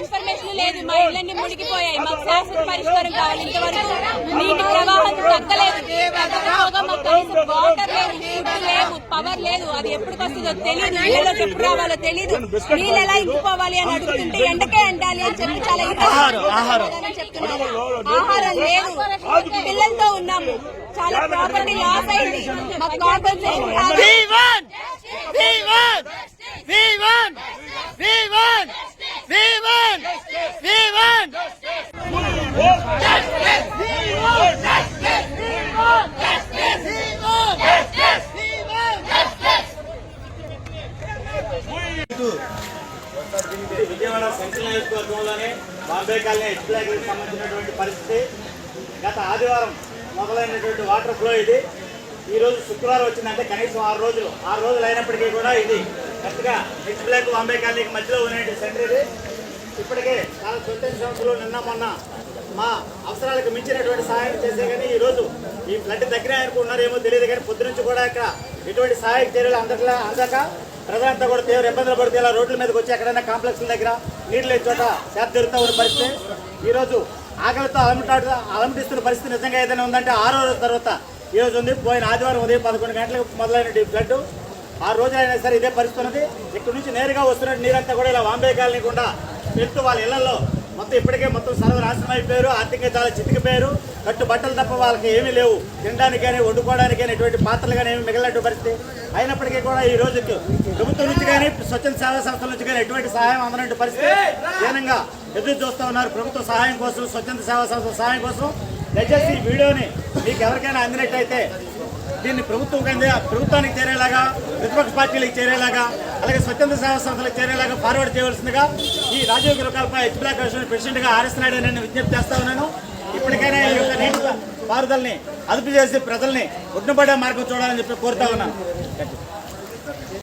Information లేదు. మా ఇళ్ళన్ని మునిగిపోయాయి. మాకు శాశ్వత పరిష్కారం కావాలి. ఇంతవరకు నీటి ప్రవాహం తగ్గలేదు. మాకు వాటర్ లేదు, ఫుడ్ లేదు, పవర్ లేదు. అది ఎప్పటికి వస్తుందో తెలియదు. నీళ్ళలోకి ఎప్పుడు రావాలో తెలియదు. నీళ్ళు ఎలా ఇంకిపోవాలి అని అడుగుతుంటే ఎండకే ఎండాలి అని చెప్పి చాలా చెప్తున్నారు. ఆహారం లేదు. పిల్లలతో ఉన్నాము. చాలా ప్రాపర్టీ లాస్ అయింది. మాకు కాంపెన్సేషన్ విజయవాడ సెంట్రల్ నియోజకవర్గంలోనే బాంబే కాలనీ ఎక్స్ప్లాగ్కి సంబంధించినటువంటి పరిస్థితి. గత ఆదివారం మొదలైనటువంటి వాటర్ ఫ్లో ఇది. ఈరోజు శుక్రవారం వచ్చిందంటే కనీసం 6 రోజులు అయినప్పటికీ కూడా ఇది కరెక్ట్గా ఎక్స్ప్లాగ్ బాంబే కాలనీకి మధ్యలో ఉన్నటువంటి సెంటర్ ఇది. ఇప్పటికే చాలా స్వచ్ఛంద సంస్థలు నిన్న మొన్న మా అవసరాలకు మించినటువంటి సహాయం చేసే కానీ ఈరోజు ఈ ఫ్లడ్ దగ్గర అనుకున్నారేమో తెలియదు కానీ పొద్దు నుంచి కూడా ఇక్కడ ఎటువంటి సహాయక చర్యలు అందక ప్రజలంతా కూడా తీవ్ర ఇబ్బందులు పడితే ఇలా రోడ్ల మీదకి వచ్చి ఎక్కడైనా కాంప్లెక్స్ల దగ్గర నీళ్ళు లేని చోట సేద తీరుతూ ఉన్న పరిస్థితి. ఈరోజు ఆకలితో అలమటిస్తున్న పరిస్థితి నిజంగా ఏదైనా ఉందంటే 6వ రోజు తర్వాత ఈరోజు ఉంది. పోయిన ఆదివారం ఉదయం 11 గంటలకు మొదలైన ఫ్లడ్ 6 రోజులైనా సరే ఇదే పరిస్థితి ఉన్నది. ఇక్కడ నుంచి నేరుగా వస్తున్న నీరంతా కూడా ఇలా బాంబే కాలనీ గుండా వెళ్తూ వాళ్ళ ఇళ్లలో మొత్తం సర్వనాశనం అయిపోయారు. ఆర్థికంగా చాలా చితికిపోయారు. కట్టు బట్టలు తప్ప వాళ్ళకి ఏమీ లేవు. తినడానికి కానీ వండుకోవడానికి కానీ ఎటువంటి పాత్రలు కానీ ఏమి మిగిలినట్టు పరిస్థితి. అయినప్పటికీ కూడా ఈ రోజుకి ప్రభుత్వం నుంచి కానీ స్వచ్ఛంద సేవా సంస్థల నుంచి కానీ ఎటువంటి సహాయం అందనట్టు పరిస్థితి దీనంగా ఎదురు చూస్తూ ఉన్నారు. ప్రభుత్వ సహాయం కోసం, స్వచ్ఛంద సేవా సంస్థల సహాయం కోసం. దయచేసి ఈ వీడియోని మీకు ఎవరికైనా అందినట్టయితే దీన్ని ప్రభుత్వానికి చేరేలాగా, ప్రతిపక్ష పార్టీలకు చేరేలాగా, అలాగే స్వచ్ఛంద సేవా సంస్థలకు చేరేలాగా ఫార్వర్డ్ చేయవలసిందిగా ఈ రాజీవ్ గృహకల్ప ఎక్స్ప్లాగ్ ప్రెసిడెంట్గా ఆర్ఎస్ నాయుడు నేను విజ్ఞప్తి చేస్తా ఉన్నాను. ఇప్పటికైనా ఈ యొక్క నీటి పారుదలని అదుపు చేసి ప్రజల్ని ఒడ్డుపడే మార్గం చూడాలని చెప్పి కోరుతా ఉన్నాను.